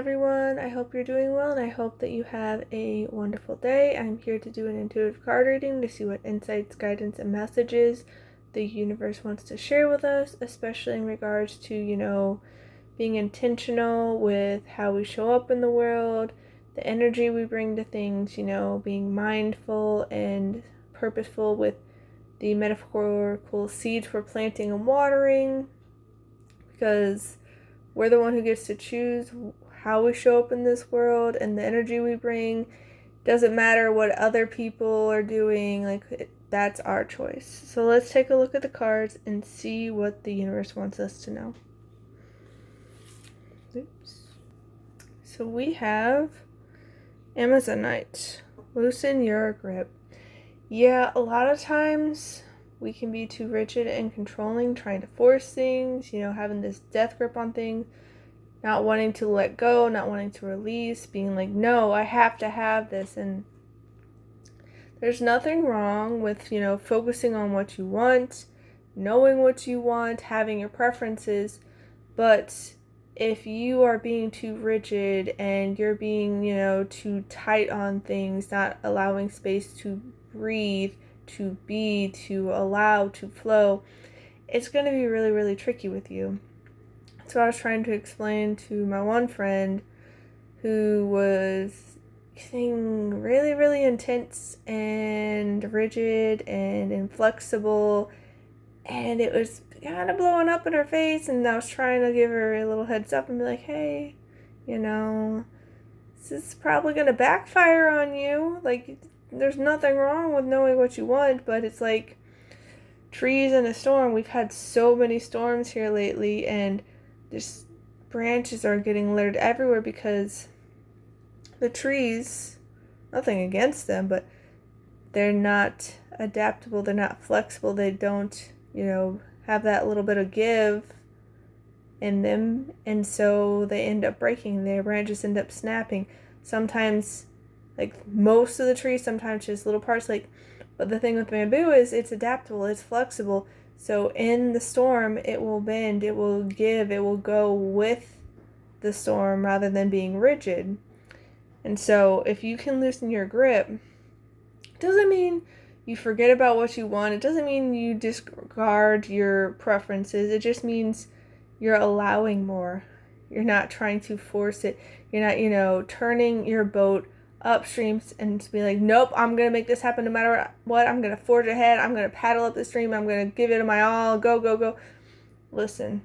everyone. I hope you're doing well, and I hope that you have a wonderful day. I'm here to do an intuitive card reading to see what insights, guidance, and messages the universe wants to share with us, especially in regards to, being intentional with how we show up in the world, the energy we bring to things, being mindful and purposeful with the metaphorical seeds we're planting and watering, because we're the one who gets to choose how we show up in this world and the energy we bring. Doesn't matter what other people are doing, that's our choice. So let's take a look at the cards and see what the universe wants us to know. Oops. So we have Amazonite. Loosen your grip. Yeah, a lot of times we can be too rigid and controlling, trying to force things, having this death grip on things, not wanting to let go, not wanting to release, being like, no, I have to have this. And there's nothing wrong with, focusing on what you want, knowing what you want, having your preferences. But if you are being too rigid and you're being, too tight on things, not allowing space to breathe, to be, to allow, to flow, it's going to be really, really tricky with you. So I was trying to explain to my one friend who was getting really, really intense and rigid and inflexible, and it was kind of blowing up in her face, and I was trying to give her a little heads up and be like, hey, this is probably going to backfire on you. There's nothing wrong with knowing what you want, but it's like trees in a storm. We've had so many storms here lately, and just branches are getting littered everywhere because the trees, nothing against them, but they're not adaptable, they're not flexible, they don't, have that little bit of give in them, and so they end up breaking. Their branches end up snapping. Sometimes, most of the trees, sometimes just little parts, but the thing with bamboo is it's adaptable, it's flexible. So in the storm, it will bend, it will give, it will go with the storm rather than being rigid. And so if you can loosen your grip, it doesn't mean you forget about what you want. It doesn't mean you discard your preferences. It just means you're allowing more. You're not trying to force it. You're not, turning your boat upstream and to be like, nope, I'm going to make this happen no matter what. I'm going to forge ahead. I'm going to paddle up the stream. I'm going to give it my all. Go, go, go. Listen.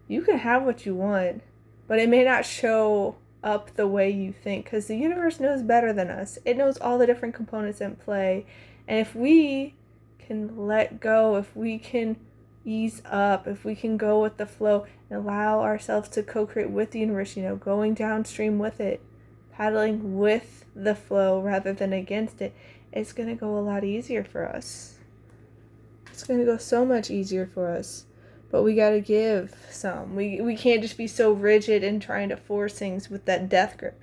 You can have what you want, but it may not show up the way you think, because the universe knows better than us. It knows all the different components in play. And if we can let go, if we can ease up, if we can go with the flow and allow ourselves to co-create with the universe, going downstream with it, paddling with the flow rather than against it, it's going to go a lot easier for us. It's going to go so much easier for us. But we got to give some. We can't just be so rigid and trying to force things with that death grip,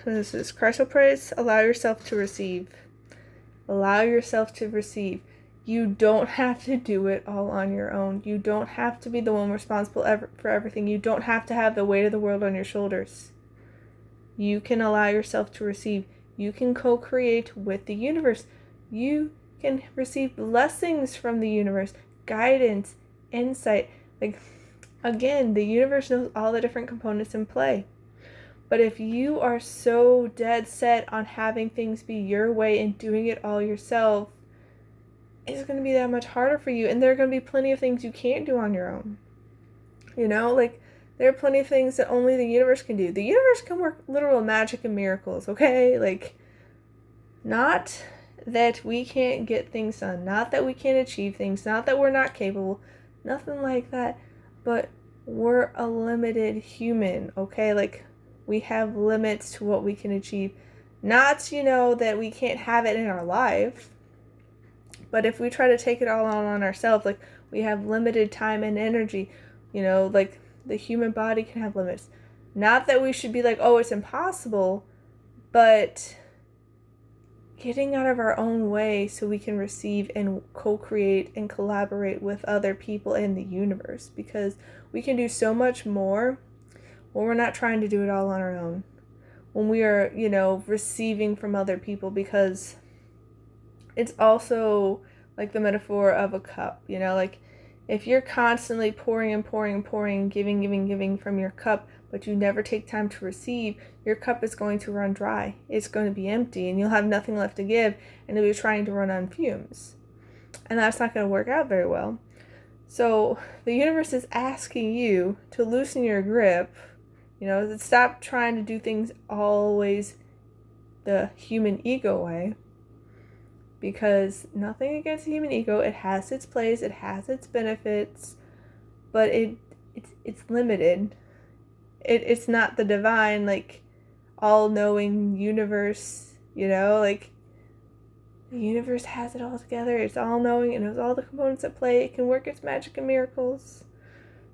This is Crystal Praise. Allow yourself to receive. Allow yourself to receive. You don't have to do it all on your own. You don't have to be the one responsible for everything. You don't have to have the weight of the world on your shoulders. You can allow yourself to receive. You can co-create with the universe. You can receive blessings from the universe, guidance, insight. Again, the universe knows all the different components in play. But if you are so dead set on having things be your way and doing it all yourself, it's going to be that much harder for you. And there are going to be plenty of things you can't do on your own. There are plenty of things that only the universe can do. The universe can work literal magic and miracles, okay? Not that we can't get things done, not that we can't achieve things, not that we're not capable, nothing like that, but we're a limited human, okay? We have limits to what we can achieve. Not, that we can't have it in our life, but if we try to take it all on ourselves, we have limited time and energy, the human body can have limits. Not that we should be oh, it's impossible, but getting out of our own way so we can receive and co-create and collaborate with other people in the universe, because we can do so much more when we're not trying to do it all on our own, when we are, receiving from other people, because it's also like the metaphor of a cup, like if you're constantly pouring and pouring and pouring, giving from your cup, but you never take time to receive, your cup is going to run dry. It's going to be empty, and you'll have nothing left to give, and you'll be trying to run on fumes. And that's not going to work out very well. So the universe is asking you to loosen your grip, to stop trying to do things always the human ego way. Because nothing against the human ego, it has its place, it has its benefits, but it's limited. It's not the divine, like, all-knowing universe, like, the universe has it all together, it's all-knowing, it knows all the components at play, it can work its magic and miracles.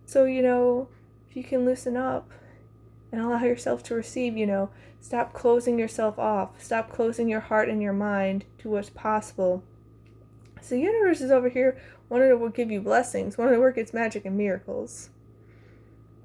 So, if you can loosen up and allow yourself to receive, stop closing yourself off, stop closing your heart and your mind to what's possible. So the universe is over here wanting to give you blessings, wanting to work its magic and miracles.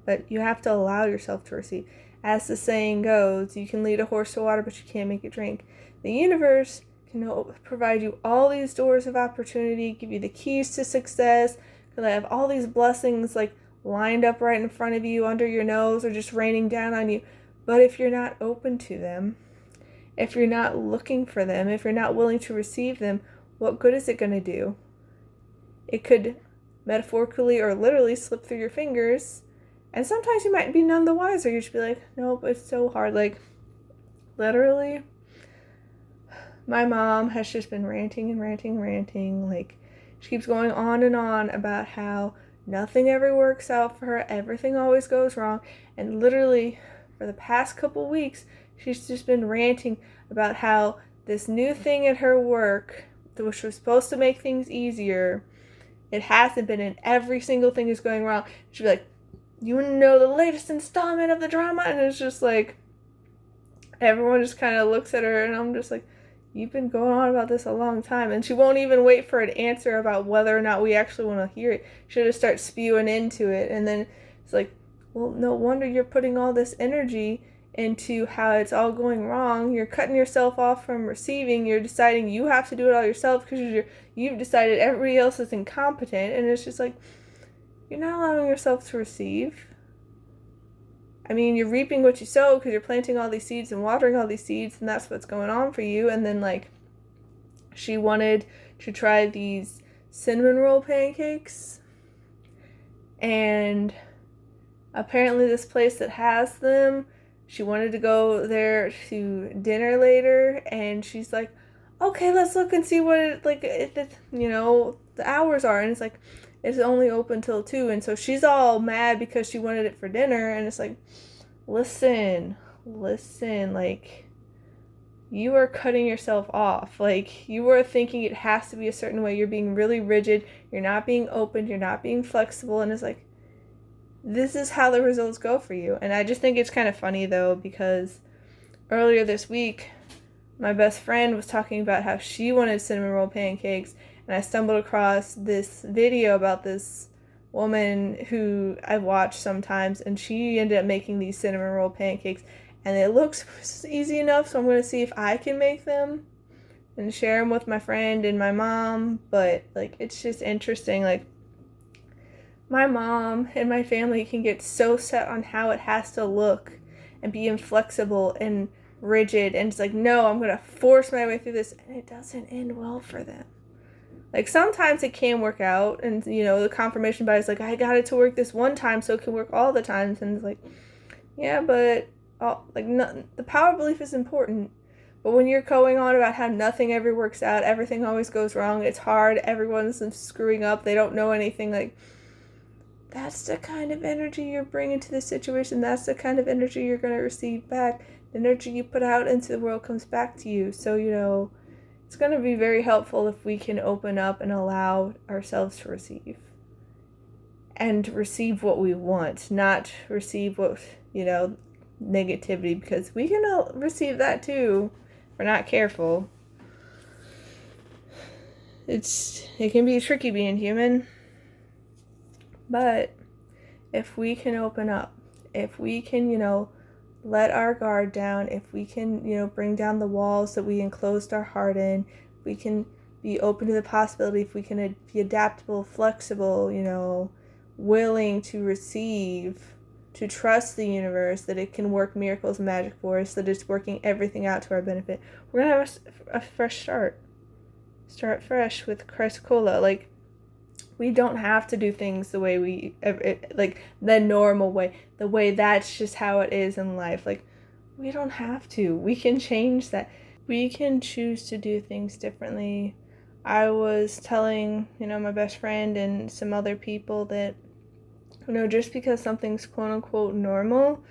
But you have to allow yourself to receive. As the saying goes, you can lead a horse to water, but you can't make it drink. The universe can provide you all these doors of opportunity, give you the keys to success, can have all these blessings like lined up right in front of you, under your nose, or just raining down on you. But if you're not open to them, if you're not looking for them, if you're not willing to receive them, what good is it going to do? It could metaphorically or literally slip through your fingers. And sometimes you might be none the wiser. You should be like, nope, it's so hard. Like, literally, my mom has just been ranting. Like, she keeps going on and on about how nothing ever works out for her. Everything always goes wrong. And literally, for the past couple weeks, she's just been ranting about how this new thing at her work, which was supposed to make things easier, it hasn't been, and every single thing is going wrong. She'd be like, you know the latest installment of the drama? And it's just like, everyone just kind of looks at her, and I'm just like, you've been going on about this a long time. And she won't even wait for an answer about whether or not we actually want to hear it. She'll just start spewing into it. And then it's like, well, no wonder you're putting all this energy into how it's all going wrong. You're cutting yourself off from receiving. You're deciding you have to do it all yourself because you've decided everybody else is incompetent. And it's just like, you're not allowing yourself to receive. I mean, you're reaping what you sow because you're planting all these seeds and watering all these seeds, and that's what's going on for you. And then, like, she wanted to try these cinnamon roll pancakes, and apparently this place that has them, she wanted to go there to dinner later, and she's like, okay, let's look and see what the hours are. And it's like, it's only open till 2. And so she's all mad because she wanted it for dinner. And it's like, listen, like, you are cutting yourself off. Like, you are thinking it has to be a certain way. You're being really rigid. You're not being open. You're not being flexible. And it's like, this is how the results go for you. And I just think it's kind of funny, though, because earlier this week, my best friend was talking about how she wanted cinnamon roll pancakes. And I stumbled across this video about this woman who I watch sometimes, and she ended up making these cinnamon roll pancakes, and it looks easy enough, so I'm going to see if I can make them and share them with my friend and my mom. But, like, it's just interesting. Like, my mom and my family can get so set on how it has to look and be inflexible and rigid, and it's like, no, I'm going to force my way through this, and it doesn't end well for them. Like, sometimes it can work out, and, the confirmation bias, like, I got it to work this one time, so it can work all the times, and it's like, yeah, but, the power belief is important, but when you're going on about how nothing ever works out, everything always goes wrong, it's hard, everyone's screwing up, they don't know anything, like, that's the kind of energy you're bringing to the situation, that's the kind of energy you're going to receive back, the energy you put out into the world comes back to you, so, it's going to be very helpful if we can open up and allow ourselves to receive. And receive what we want, not receive what, negativity, because we can receive that too if we're not careful. it can be tricky being human, but if we can open up, if we can, let our guard down, if we can, bring down the walls that we enclosed our heart in, we can be open to the possibility, if we can be adaptable, flexible, willing to receive, to trust the universe, that it can work miracles and magic for us, that it's working everything out to our benefit, we're going to have a fresh start. Start fresh with Chrysocolla. Like, we don't have to do things the way like the normal way, the way that's just how it is in life. Like, we don't have to. We can change that. We can choose to do things differently. I was telling, my best friend and some other people that, just because something's quote unquote normal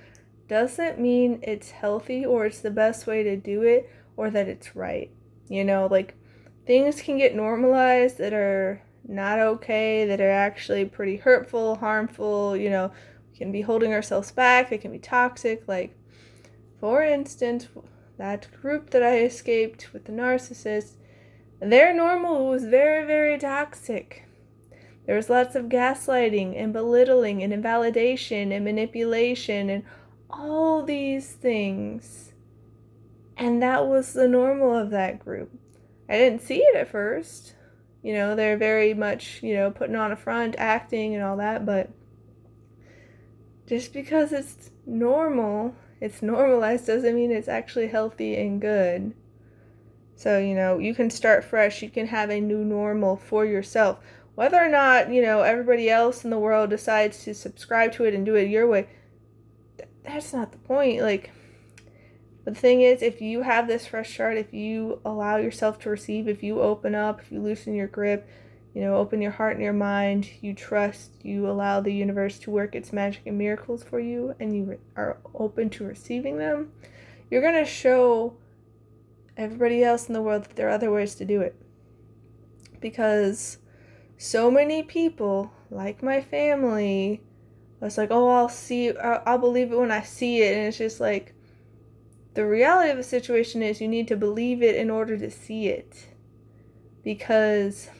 doesn't mean it's healthy or it's the best way to do it or that it's right. Like, things can get normalized that are not okay, that are actually pretty hurtful, harmful, we can be holding ourselves back, it can be toxic. Like, for instance, that group that I escaped with the narcissist, their normal was very, very toxic. There was lots of gaslighting and belittling and invalidation and manipulation and all these things. And that was the normal of that group. I didn't see it at first. They're very much, putting on a front, acting and all that, but just because it's normal, it's normalized, doesn't mean it's actually healthy and good. So, you can start fresh. You can have a new normal for yourself. Whether or not, everybody else in the world decides to subscribe to it and do it your way, that's not the point. Like, the thing is, if you have this fresh start, if you allow yourself to receive, if you open up, if you loosen your grip, open your heart and your mind, you trust, you allow the universe to work its magic and miracles for you, and you are open to receiving them, you're going to show everybody else in the world that there are other ways to do it. Because so many people, like my family, was like, oh, I'll believe it when I see it. And it's just like, the reality of the situation is you need to believe it in order to see it. Because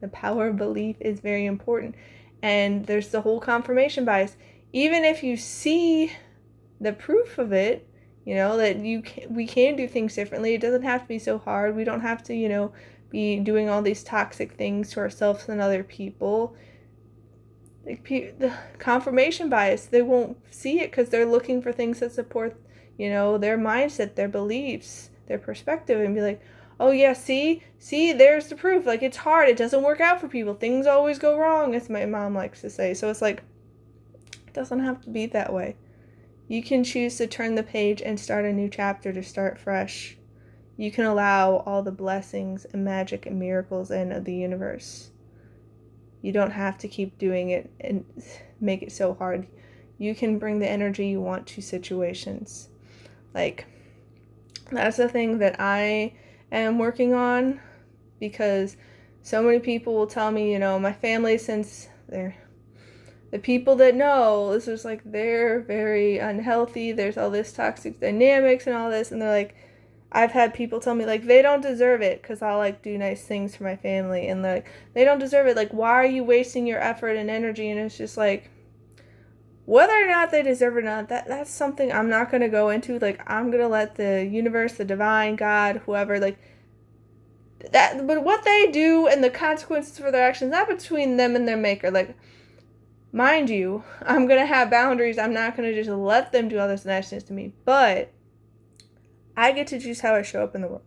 the power of belief is very important. And there's the whole confirmation bias. Even if you see the proof of it, that we can do things differently. It doesn't have to be so hard. We don't have to, be doing all these toxic things to ourselves and other people. Like, the confirmation bias, they won't see it because they're looking for things that support, their mindset, their beliefs, their perspective, and be like, oh yeah, see, there's the proof. Like, it's hard. It doesn't work out for people. Things always go wrong, as my mom likes to say. So it's like, it doesn't have to be that way. You can choose to turn the page and start a new chapter, to start fresh. You can allow all the blessings and magic and miracles in of the universe. You don't have to keep doing it and make it so hard. You can bring the energy you want to situations. Like, that's the thing that I am working on, because so many people will tell me, my family, since they're the people that know, this is like, they're very unhealthy, there's all this toxic dynamics and all this, and they're like, I've had people tell me, like, they don't deserve it, because I'll, like, do nice things for my family, and they're like, they don't deserve it, like, why are you wasting your effort and energy? And it's just like, whether or not they deserve it or not, that's something I'm not going to go into. Like, I'm going to let the universe, the divine, God, whoever, like, that, but what they do and the consequences for their actions, not between them and their maker. Like, mind you, I'm going to have boundaries. I'm not going to just let them do all this nastiness to me. But I get to choose how I show up in the world.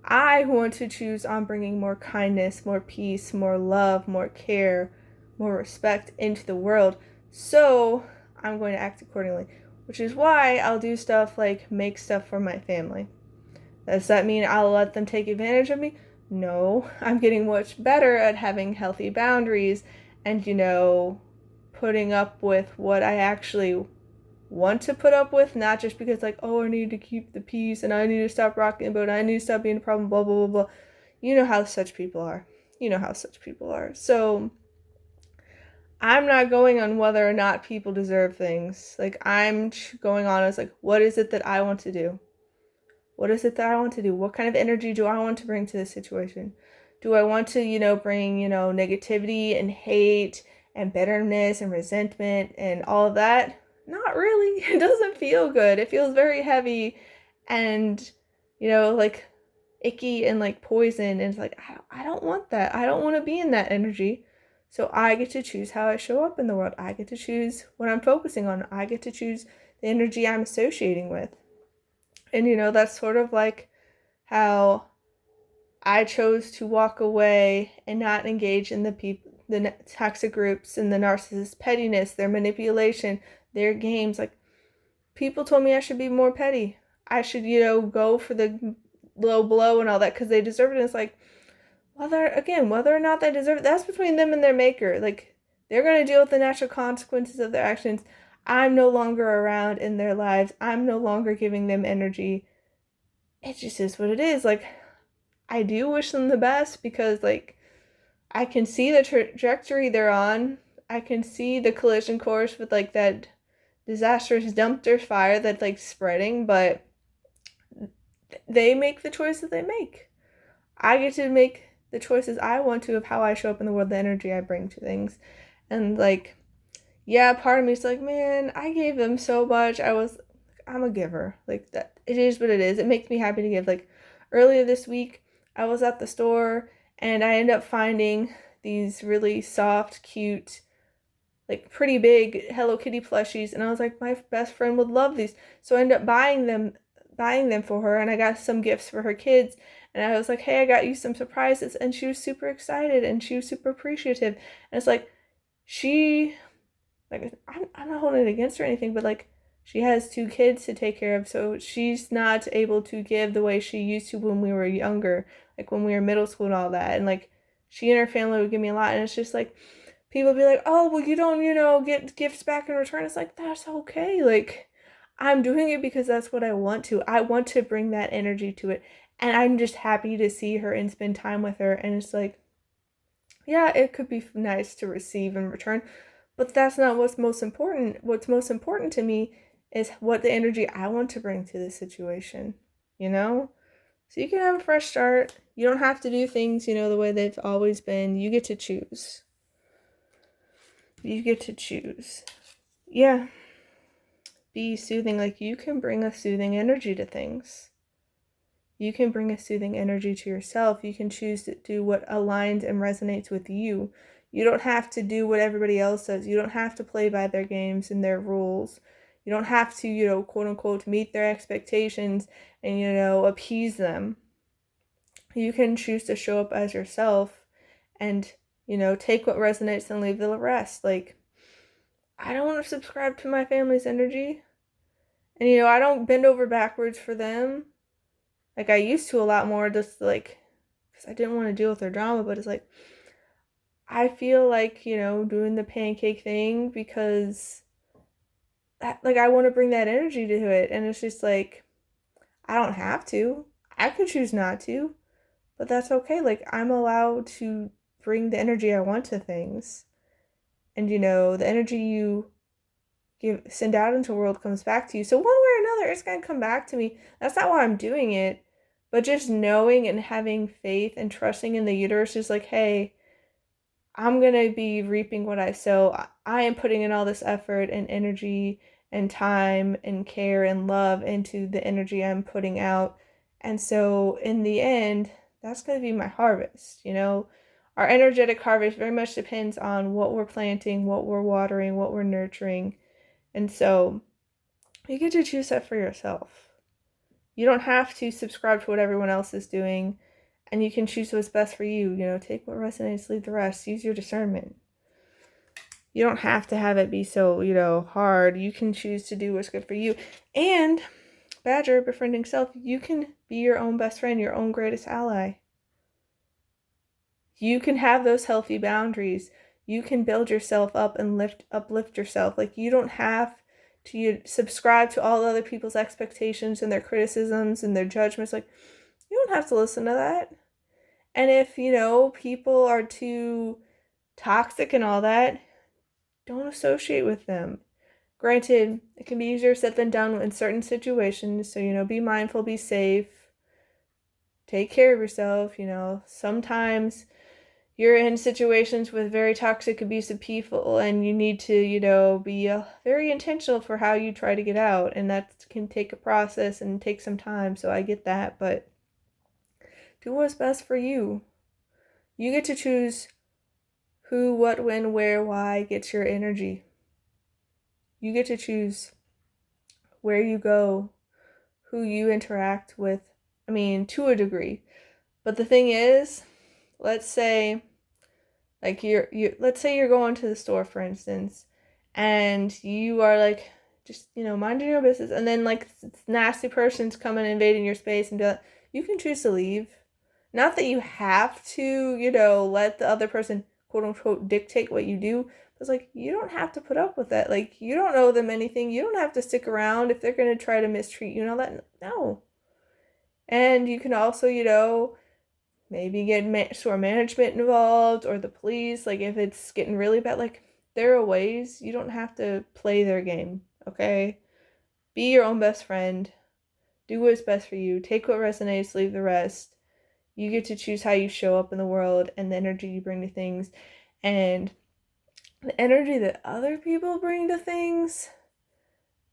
I want to choose on bringing more kindness, more peace, more love, more care, more respect into the world. So I'm going to act accordingly. Which is why I'll do stuff like make stuff for my family. Does that mean I'll let them take advantage of me? No. I'm getting much better at having healthy boundaries and, putting up with what I actually want to put up with, not just because, like, oh, I need to keep the peace and I need to stop rocking the boat, I need to stop being a problem, blah, blah, blah, blah. You know how such people are. So I'm not going on whether or not people deserve things. Like, I'm going on as, like, what is it that I want to do? What is it that I want to do? What kind of energy do I want to bring to this situation? Do I want to, bring, negativity and hate and bitterness and resentment and all of that? Not really. It doesn't feel good. It feels very heavy and, like icky and like poison. And it's like, I don't want that. I don't want to be in that energy. So I get to choose how I show up in the world. I get to choose what I'm focusing on. I get to choose the energy I'm associating with. And, that's sort of like how I chose to walk away and not engage in the toxic groups and the narcissist pettiness, their manipulation, their games. Like, people told me I should be more petty. I should, go for the low blow and all that because they deserve it. And it's like, whether or not they deserve it, that's between them and their maker. Like, they're going to deal with the natural consequences of their actions. I'm no longer around in their lives. I'm no longer giving them energy. It just is what it is. Like, I do wish them the best because, like, I can see the trajectory they're on. I can see the collision course with, like, that disastrous dumpster fire that's, like, spreading, but they make the choice that they make. I get to make the choices I want to of how I show up in the world, the energy I bring to things. And, like, yeah, part of me is like, man, I gave them so much. I'm a giver. Like, that, it is what it is. It makes me happy to give. Like, earlier this week, I was at the store and I ended up finding these really soft, cute, like pretty big Hello Kitty plushies, and I was like, my best friend would love these. So I ended up buying them for her, and I got some gifts for her kids. And I was like, hey, I got you some surprises, and she was super excited and she was super appreciative. And it's like, I'm not holding it against her or anything, but like, she has 2 kids to take care of, so she's not able to give the way she used to when we were younger, like when we were middle school and all that. And like, she and her family would give me a lot, and it's just like, people be like, oh, well, you don't, get gifts back in return. It's like, that's okay. Like, I'm doing it because that's what I want to. I want to bring that energy to it, and I'm just happy to see her and spend time with her. And it's like, yeah, it could be nice to receive in return, but that's not what's most important. What's most important to me is what the energy I want to bring to the situation, So you can have a fresh start. You don't have to do things, the way they've always been. You get to choose. You get to choose. Yeah. Be soothing. Like, you can bring a soothing energy to things. You can bring a soothing energy to yourself. You can choose to do what aligns and resonates with you. You don't have to do what everybody else does. You don't have to play by their games and their rules. You don't have to, quote unquote, meet their expectations and, appease them. You can choose to show up as yourself and, take what resonates and leave the rest. Like, I don't want to subscribe to my family's energy. And, I don't bend over backwards for them. Like, I used to a lot more, just like, because I didn't want to deal with their drama. But it's like, I feel like, doing the pancake thing because I want to bring that energy to it. And it's just like, I don't have to. I could choose not to, but that's okay. Like, I'm allowed to bring the energy I want to things. And, the energy you send out into the world comes back to you. So one way or another, it's going to come back to me. That's not why I'm doing it. But just knowing and having faith and trusting in the universe is like, hey, I'm going to be reaping what I sow. I am putting in all this effort and energy and time and care and love into the energy I'm putting out. And so in the end, that's going to be my harvest. Our energetic harvest very much depends on what we're planting, what we're watering, what we're nurturing. And so you get to choose that for yourself. You don't have to subscribe to what everyone else is doing, and you can choose what's best for you. Take what resonates, leave the rest. Use your discernment. You don't have to have it be so, hard. You can choose to do what's good for you. And, Badger, befriending self, you can be your own best friend, your own greatest ally. You can have those healthy boundaries. You can build yourself up and uplift yourself. Like, you don't have to subscribe to all other people's expectations and their criticisms and their judgments. Like, you don't have to listen to that. And if, people are too toxic and all that, don't associate with them. Granted, it can be easier said than done in certain situations. So, be mindful, be safe. take care of yourself. Sometimes you're in situations with very toxic, abusive people, and you need to, be very intentional for how you try to get out. And that can take a process and take some time. So I get that, but do what's best for you. You get to choose who, what, when, where, why gets your energy. You get to choose where you go, who you interact with. To a degree. But the thing is, let's say, like let's say you're going to the store, for instance, and you are like just minding your business, and then like this nasty person's coming invading your space, and you can choose to leave. Not that you have to, let the other person quote unquote dictate what you do. But it's like you don't have to put up with that. Like you don't owe them anything. You don't have to stick around if they're gonna try to mistreat you and all that. No. And you can also, maybe get store management involved or the police. Like if it's getting really bad, like there are ways. You don't have to play their game, okay? Be your own best friend. Do what's best for you. Take what resonates, leave the rest. You get to choose how you show up in the world and the energy you bring to things. And the energy that other people bring to things,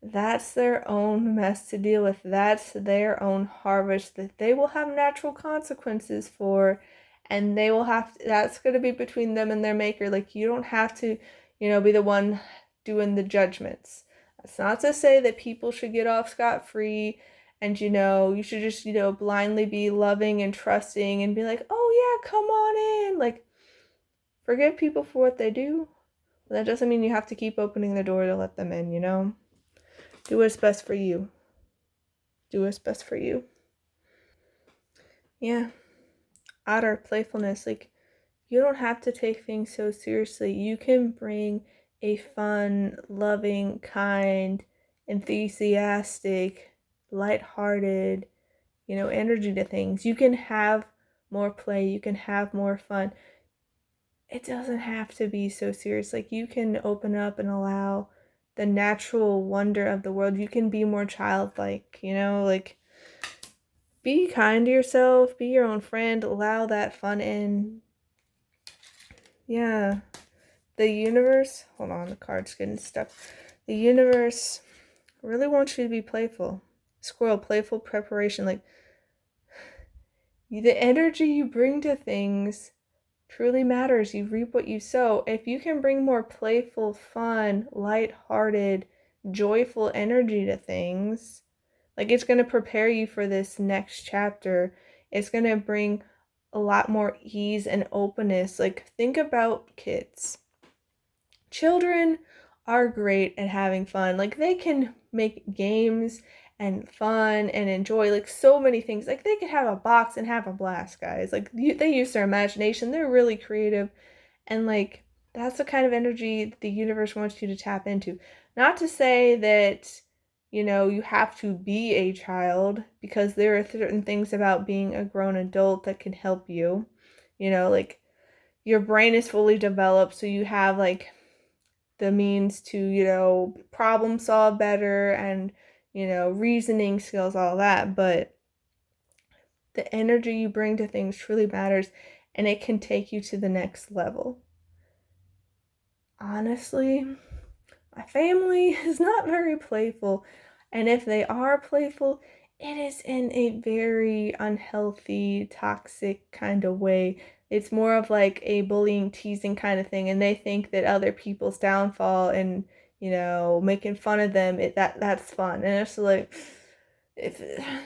that's their own mess to deal with. That's their own harvest that they will have natural consequences for, and they will that's going to be between them and their maker. Like you don't have to, be the one doing the judgments. That's not to say that people should get off scot-free and, you should just, blindly be loving and trusting and be like, oh yeah, come on in. Like, forgive people for what they do. But that doesn't mean you have to keep opening the door to let them in. Do what's best for you. Do what's best for you. Yeah. Outer playfulness. Like, you don't have to take things so seriously. You can bring a fun, loving, kind, enthusiastic, lighthearted, energy to things. You can have more play. You can have more fun. It doesn't have to be so serious. Like, you can open up and allow the natural wonder of the world. You can be more childlike, like be kind to yourself, be your own friend, allow that fun in. Yeah. The universe, hold on, the card's getting stuck. The universe really wants you to be playful. Squirrel, playful preparation. Like, the energy you bring to things truly matters. You reap what you sow. If you can bring more playful, fun, lighthearted, joyful energy to things, like it's going to prepare you for this next chapter. It's going to bring a lot more ease and openness. Like, think about kids. Children are great at having fun. Like, they can make games and fun and enjoy like so many things. Like, they could have a box and have a blast, guys. Like, they use their imagination. They're really creative, and like that's the kind of energy the universe wants you to tap into. Not to say that you have to be a child, because there are certain things about being a grown adult that can help you. Like, your brain is fully developed, so you have like the means to problem solve better and reasoning skills, all that. But the energy you bring to things truly matters, and it can take you to the next level. Honestly, my family is not very playful, and if they are playful, it is in a very unhealthy, toxic kind of way. It's more of like a bullying, teasing kind of thing, and they think that other people's downfall and making fun of them, that's fun. And it's like, if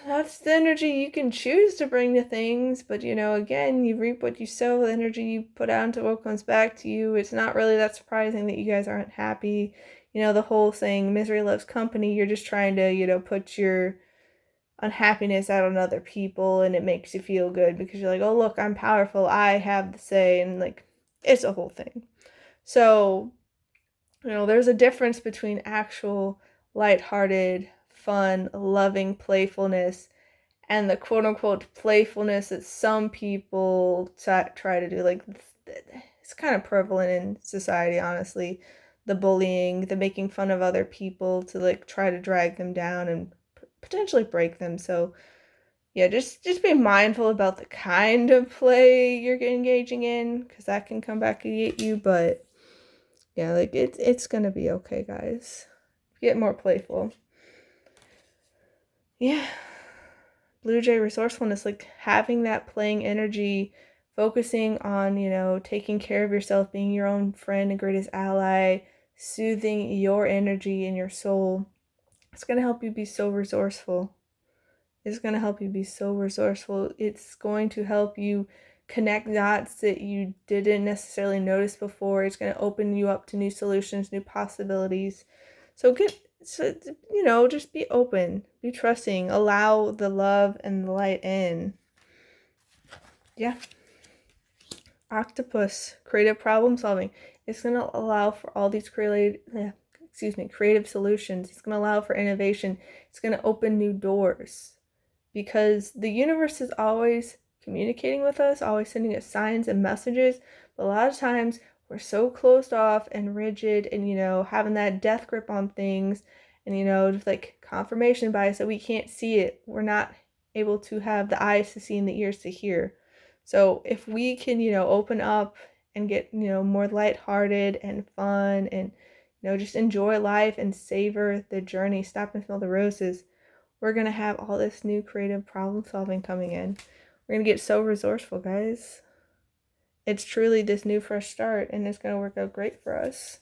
that's the energy you can choose to bring to things, but again, you reap what you sow. The energy you put out into what comes back to you. It's not really that surprising that you guys aren't happy. The whole saying, misery loves company. You're just trying to put your unhappiness out on other people, and it makes you feel good because you're like, oh look, I'm powerful, I have the say, and like it's a whole thing. So there's a difference between actual lighthearted, fun, loving playfulness and the quote-unquote playfulness that some people try to do. Like, it's kind of prevalent in society, honestly. The bullying, the making fun of other people to like try to drag them down and potentially break them. So yeah, just be mindful about the kind of play you're engaging in, because that can come back and get you. But yeah, like it's gonna be okay, guys. Get more playful. Yeah. Blue Jay resourcefulness, like having that playing energy, focusing on, taking care of yourself, being your own friend and greatest ally, soothing your energy and your soul. It's going to help you be so resourceful. It's going to help you be so resourceful. It's going to help you connect dots that you didn't necessarily notice before. It's going to open you up to new solutions, new possibilities. So just be open, be trusting, allow the love and the light in. Yeah. Octopus, creative problem solving. It's going to allow for all these creative solutions. It's going to allow for innovation. It's going to open new doors, because the universe is always communicating with us, always sending us signs and messages. But a lot of times we're so closed off and rigid and, having that death grip on things and, just like confirmation bias that we can't see it. We're not able to have the eyes to see and the ears to hear. So if we can, open up and get, more lighthearted and fun and, just enjoy life and savor the journey, stop and smell the roses, we're going to have all this new creative problem solving coming in. We're going to get so resourceful, guys. It's truly this new fresh start, and it's going to work out great for us.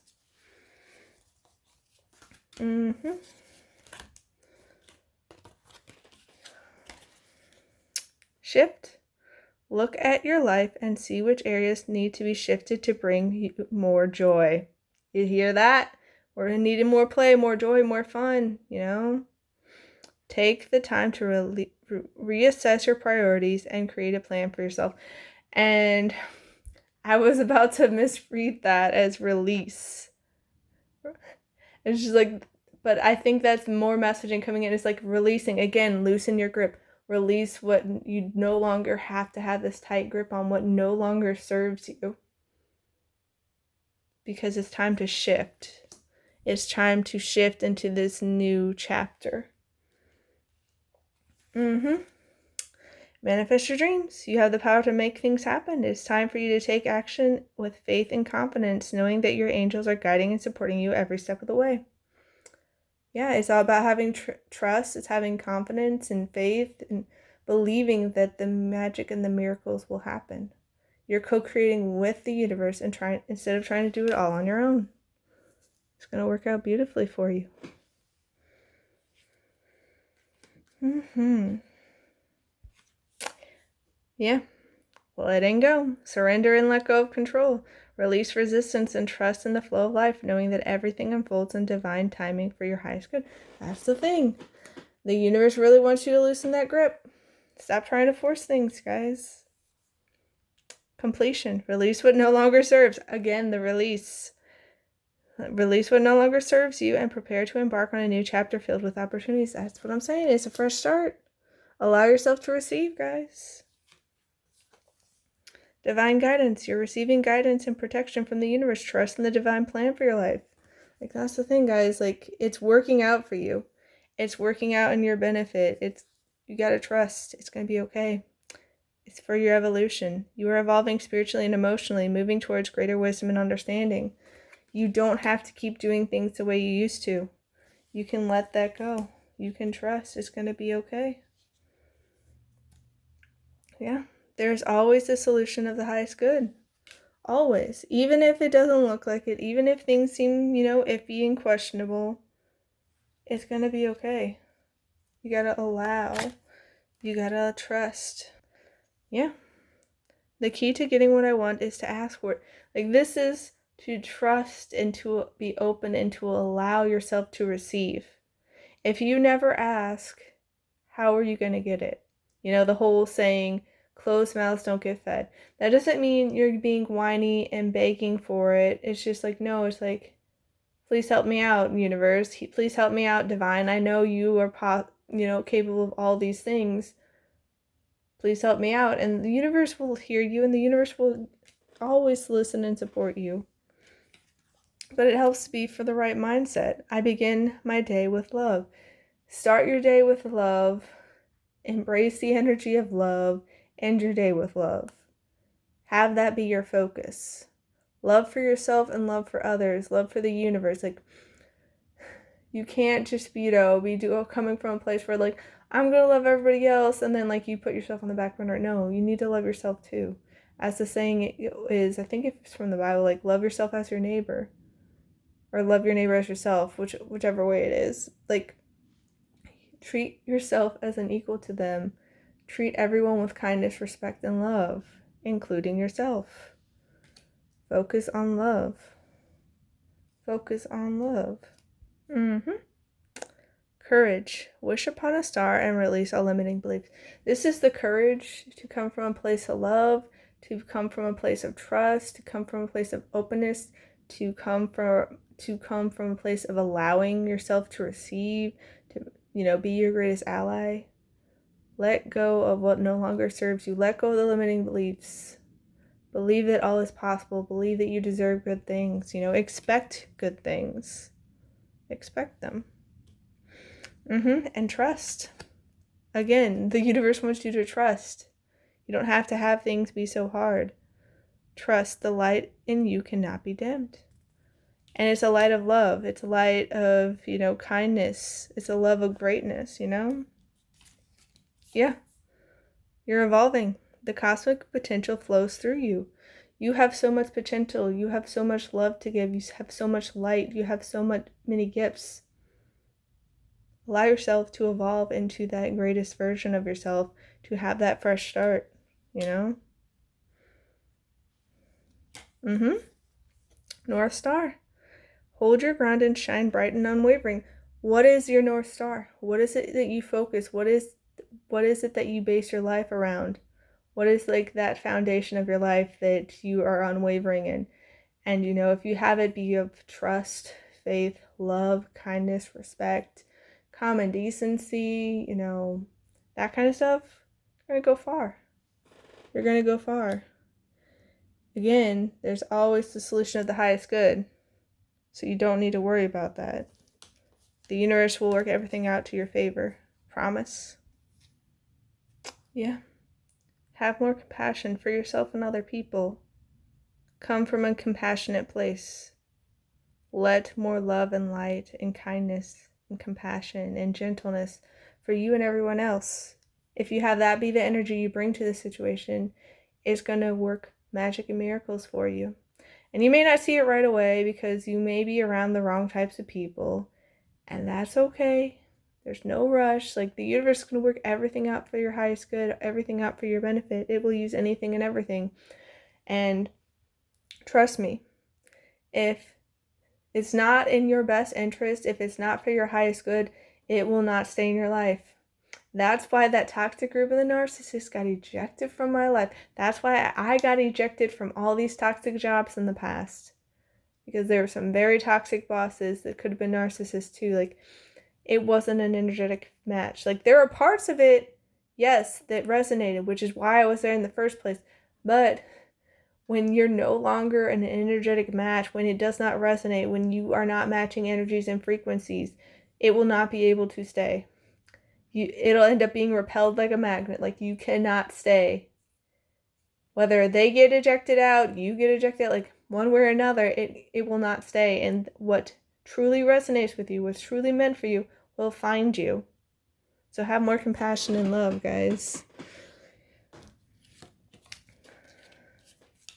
Shift. Look at your life and see which areas need to be shifted to bring you more joy. You hear that? We're needing more play, more joy, more fun, Take the time to reassess your priorities and create a plan for yourself. And I was about to misread that as release. It's just like, but I think that's more messaging coming in. It's like releasing. Again, loosen your grip. Release what you no longer have to have this tight grip on, what no longer serves you. Because it's time to shift. It's time to shift into this new chapter. Manifest your dreams. You have the power to make things happen. It's time for you to take action with faith and confidence, knowing that your angels are guiding and supporting you every step of the way. Yeah, it's all about having trust. It's having confidence and faith and believing that the magic and the miracles will happen. You're co-creating with the universe and instead of trying to do it all on your own. It's going to work out beautifully for you. Yeah. Letting go. Surrender and let go of control. Release resistance and trust in the flow of life, knowing that everything unfolds in divine timing for your highest good. That's the thing. The universe really wants you to loosen that grip. Stop trying to force things, guys. Completion. Release what no longer serves. Again, the release. Release what no longer serves you and prepare to embark on a new chapter filled with opportunities. That's what I'm saying. It's a fresh start. Allow yourself to receive, guys. Divine guidance. You're receiving guidance and protection from the universe. Trust in the divine plan for your life. Like, that's the thing, guys. Like, it's working out for you. It's working out in your benefit. You gotta trust. It's gonna be okay. It's for your evolution. You are evolving spiritually and emotionally, moving towards greater wisdom and understanding. You don't have to keep doing things the way you used to. You can let that go. You can trust. It's gonna be okay. Yeah. There's always a solution of the highest good. Always. Even if it doesn't look like it, even if things seem, iffy and questionable, it's going to be okay. You got to allow. You got to trust. Yeah. The key to getting what I want is to ask for it. Like, this is to trust and to be open and to allow yourself to receive. If you never ask, how are you going to get it? The whole saying, closed mouths don't get fed. That doesn't mean you're being whiny and begging for it. It's just like, no, it's like, please help me out, universe. Please help me out, divine. I know you are, capable of all these things. Please help me out. And the universe will hear you, and the universe will always listen and support you. But it helps to be for the right mindset. I begin my day with love. Start your day with love. Embrace the energy of love. End your day with love. Have that be your focus. Love for yourself and love for others. Love for the universe. Like, you can't just, coming from a place where, like, I'm going to love everybody else, and then, like, you put yourself on the back burner. No, you need to love yourself too. As the saying is, I think it's from the Bible, like, love yourself as your neighbor. Or love your neighbor as yourself, whichever way it is. Like, treat yourself as an equal to them. Treat everyone with kindness, respect, and love, including yourself. Focus on love. Focus on love. Courage. Wish upon a star and release all limiting beliefs. This is the courage to come from a place of love, to come from a place of trust, to come from a place of openness, to come from a place of allowing yourself to receive, to, be your greatest ally. Let go of what no longer serves you. Let go of the limiting beliefs. Believe that all is possible. Believe that you deserve good things. Expect good things. Expect them. And trust. Again, the universe wants you to trust. You don't have to have things be so hard. Trust the light in you cannot be dimmed. And it's a light of love. It's a light of, kindness. It's a love of greatness, Yeah. You're evolving. The cosmic potential flows through you. You have so much potential. You have so much love to give. You have so much light. You have so many gifts. Allow yourself to evolve into that greatest version of yourself, to have that fresh start, North Star. Hold your ground and shine bright and unwavering. What is your North Star? What is it that you focus? What is it that you base your life around? What is, like, that foundation of your life that you are unwavering in? And, if you have it be of trust, faith, love, kindness, respect, common decency, that kind of stuff, you're going to go far. You're going to go far. Again, there's always the solution of the highest good. So you don't need to worry about that. The universe will work everything out to your favor. Promise? Yeah. Have more compassion for yourself and other people. Come from a compassionate place. Let more love and light and kindness and compassion and gentleness for you and everyone else. If you have that be the energy you bring to the situation, it's going to work magic and miracles for you. And you may not see it right away because you may be around the wrong types of people. And that's okay. There's no rush. Like, the universe is going to work everything out for your highest good, everything out for your benefit. It will use anything and everything. And trust me, if it's not in your best interest, if it's not for your highest good, it will not stay in your life. That's why that toxic group of the narcissist got ejected from my life. That's why I got ejected from all these toxic jobs in the past. Because there were some very toxic bosses that could have been narcissists too. Like, it wasn't an energetic match. Like, there were parts of it, yes, that resonated, which is why I was there in the first place. But when you're no longer an energetic match, when it does not resonate, when you are not matching energies and frequencies, it will not be able to stay. It'll end up being repelled like a magnet. Like, you cannot stay. Whether they get ejected out, you get ejected out, like, one way or another, it will not stay. And what truly resonates with you, what's truly meant for you, will find you. So have more compassion and love, guys.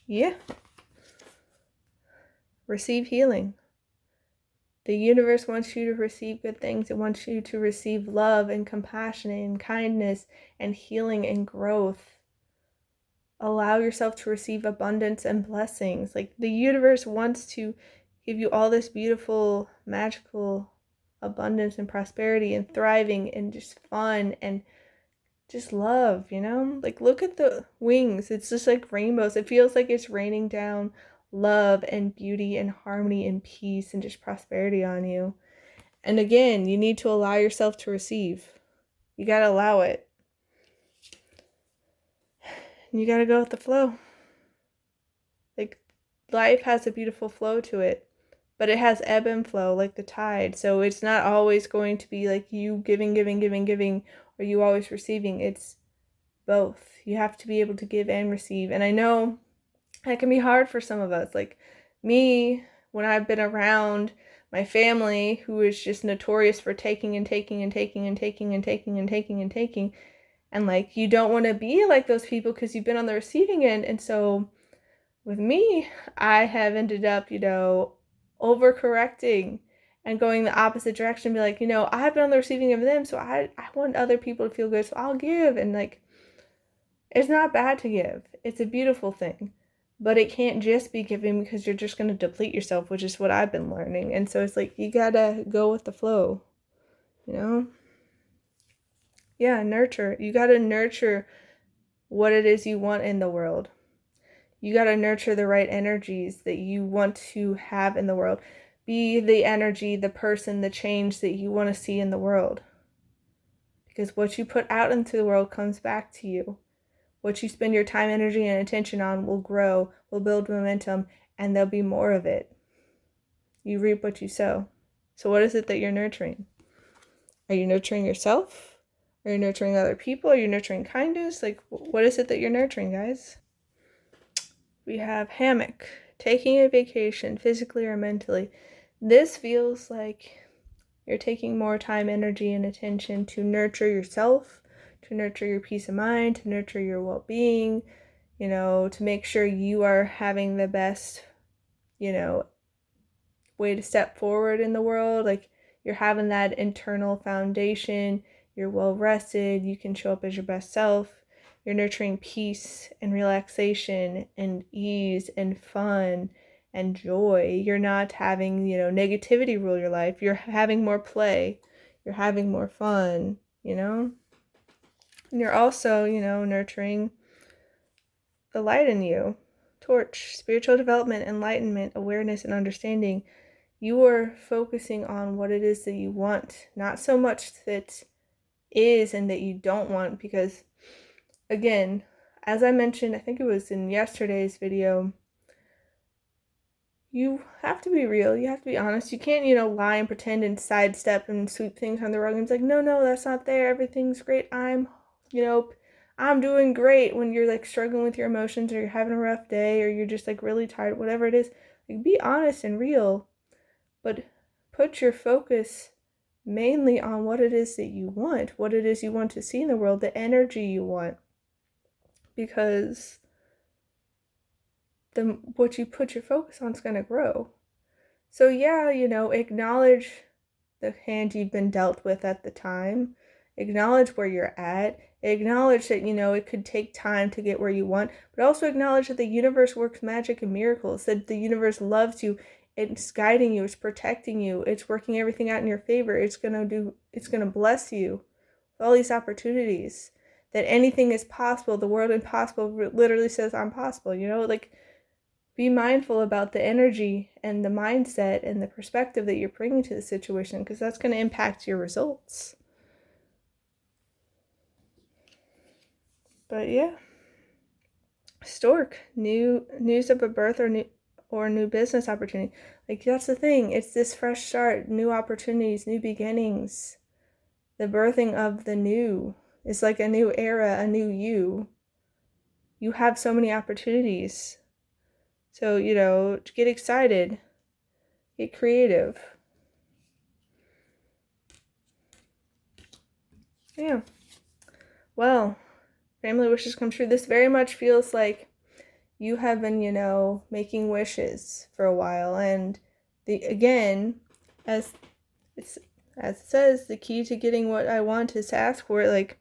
Yeah. Receive healing. The universe wants you to receive good things. It wants you to receive love and compassion and kindness and healing and growth. Allow yourself to receive abundance and blessings. Like, the universe wants to give you all this beautiful, magical abundance and prosperity and thriving and just fun and just love, Like, look at the wings. It's just like rainbows. It feels like it's raining down love and beauty and harmony and peace and just prosperity on you. And again, you need to allow yourself to receive. You got to allow it. And you got to go with the flow. Like, life has a beautiful flow to it, but it has ebb and flow like the tide. So it's not always going to be like you giving, are you always receiving? It's both. You have to be able to give and receive. And I know that can be hard for some of us. Like me, when I've been around my family who is just notorious for taking and taking and taking and taking and taking and taking and taking, and like you don't want to be like those people because you've been on the receiving end. And so with me, I have ended up, overcorrecting and going the opposite direction, be like, I've been on the receiving end of them, so I want other people to feel good, so I'll give. And like, it's not bad to give. It's a beautiful thing. But it can't just be giving because you're just going to deplete yourself, which is what I've been learning. And so it's like, you got to go with the flow, Yeah, nurture. You got to nurture what it is you want in the world. You got to nurture the right energies that you want to have in the world. Be the energy, the person, the change that you want to see in the world. Because what you put out into the world comes back to you. What you spend your time, energy, and attention on will grow, will build momentum, and there'll be more of it. You reap what you sow. So what is it that you're nurturing? Are you nurturing yourself? Are you nurturing other people? Are you nurturing kindness? Like, what is it that you're nurturing, guys? We have hammock, taking a vacation, physically or mentally. This feels like you're taking more time, energy, and attention to nurture yourself, to nurture your peace of mind, to nurture your well-being, to make sure you are having the best, way to step forward in the world. Like you're having that internal foundation, you're well rested, you can show up as your best self. You're nurturing peace and relaxation and ease and fun and joy. You're not having, negativity rule your life. You're having more play. You're having more fun, And you're also, nurturing the light in you. Torch, spiritual development, enlightenment, awareness, and understanding. You are focusing on what it is that you want, not so much that is and that you don't want, because again, as I mentioned, I think it was in yesterday's video, you have to be real. You have to be honest. You can't, lie and pretend and sidestep and sweep things on the rug and it's like, no, that's not there. Everything's great. I'm doing great, when you're like struggling with your emotions or you're having a rough day or you're just like really tired, whatever it is. Like, be honest and real, but put your focus mainly on what it is that you want, what it is you want to see in the world, the energy you want. Because what you put your focus on is going to grow. So yeah, acknowledge the hand you've been dealt with at the time. Acknowledge where you're at. Acknowledge that, it could take time to get where you want, but also acknowledge that the universe works magic and miracles, that the universe loves you. It's guiding you. It's protecting you. It's working everything out in your favor. It's going to bless you with all these opportunities. That anything is possible. The word impossible literally says I'm possible, be mindful about the energy and the mindset and the perspective that you're bringing to the situation, because that's going to impact your results. But yeah, stork, news of a birth or new business opportunity. Like, that's the thing. It's this fresh start, new opportunities, new beginnings. The birthing of the new. It's like a new era, a new you. You have so many opportunities. So, get excited. Get creative. Yeah. Well, family wishes come true. This very much feels like you have been, making wishes for a while. And as it says, the key to getting what I want is to ask for it. Like,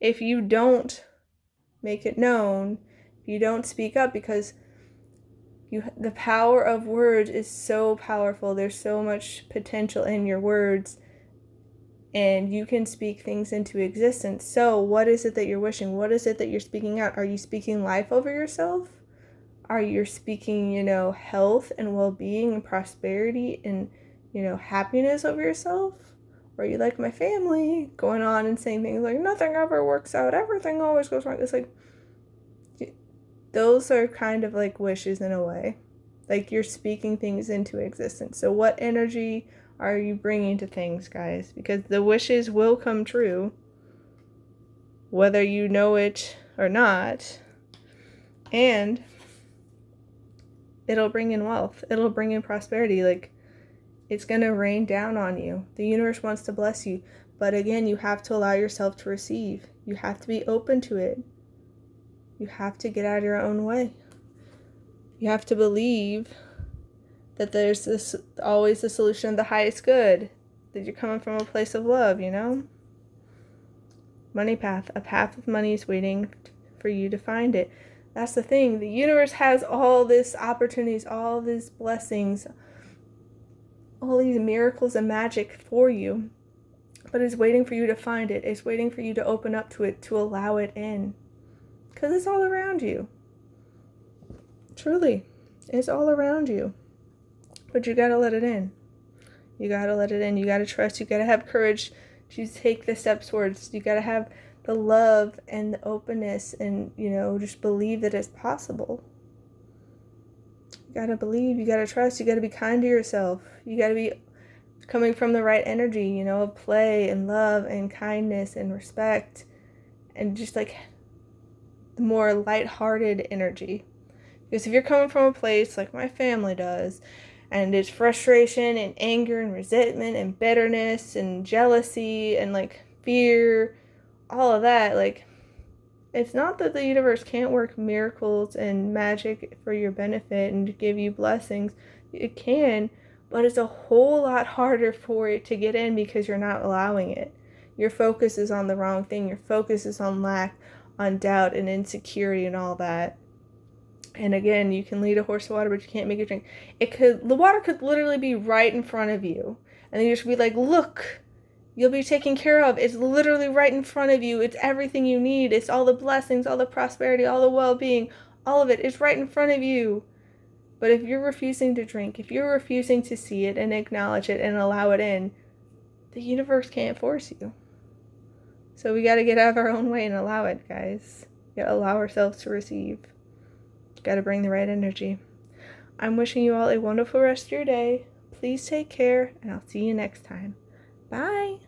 if you don't make it known, if you don't speak up, because the power of words is so powerful. There's so much potential in your words, and you can speak things into existence. So what is it that you're wishing? What is it that you're speaking out? Are you speaking life over yourself? Are you speaking, health and well-being and prosperity and, happiness over yourself? Or are you like my family, going on and saying things like, nothing ever works out, everything always goes wrong? It's like, those are kind of like wishes in a way. Like, you're speaking things into existence. So what energy are you bringing to things, guys? Because the wishes will come true. whether you know it or not. And it'll bring in wealth. It'll bring in prosperity. Like, it's going to rain down on you. The universe wants to bless you. But again, you have to allow yourself to receive. You have to be open to it. You have to get out of your own way. You have to believe that there's this always the solution of the highest good. That you're coming from a place of love, you know? Money path. A path of money is waiting for you to find it. That's the thing. The universe has all these opportunities, all these blessings, all these miracles and magic for you. But it's waiting for you to find it. It's waiting for you to open up to it, to allow it in. Because it's all around you. Truly. It's all around you. But you gotta let it in. You gotta let it in. You gotta trust. You gotta have courage to take the steps towards. You gotta have the love and the openness and, just believe that it's possible. You gotta believe. You gotta trust. You gotta be kind to yourself. You gotta be coming from the right energy, of play and love and kindness and respect and just like the more lighthearted energy. Because if you're coming from a place like my family does, and it's frustration and anger and resentment and bitterness and jealousy and like fear, all of that, like, it's not that the universe can't work miracles and magic for your benefit and to give you blessings. It can, but it's a whole lot harder for it to get in because you're not allowing it. Your focus is on the wrong thing. Your focus is on lack, on doubt and insecurity and all that. And again, you can lead a horse to water, but you can't make it drink. The water could literally be right in front of you. And then you should be like, look, you'll be taken care of. It's literally right in front of you. It's everything you need. It's all the blessings, all the prosperity, all the well-being, all of it. It's right in front of you. But if you're refusing to drink, if you're refusing to see it and acknowledge it and allow it in, the universe can't force you. So we got to get out of our own way and allow it, guys. We got to allow ourselves to receive. Got to bring the right energy. I'm wishing you all a wonderful rest of your day. Please take care, and I'll see you next time. Bye.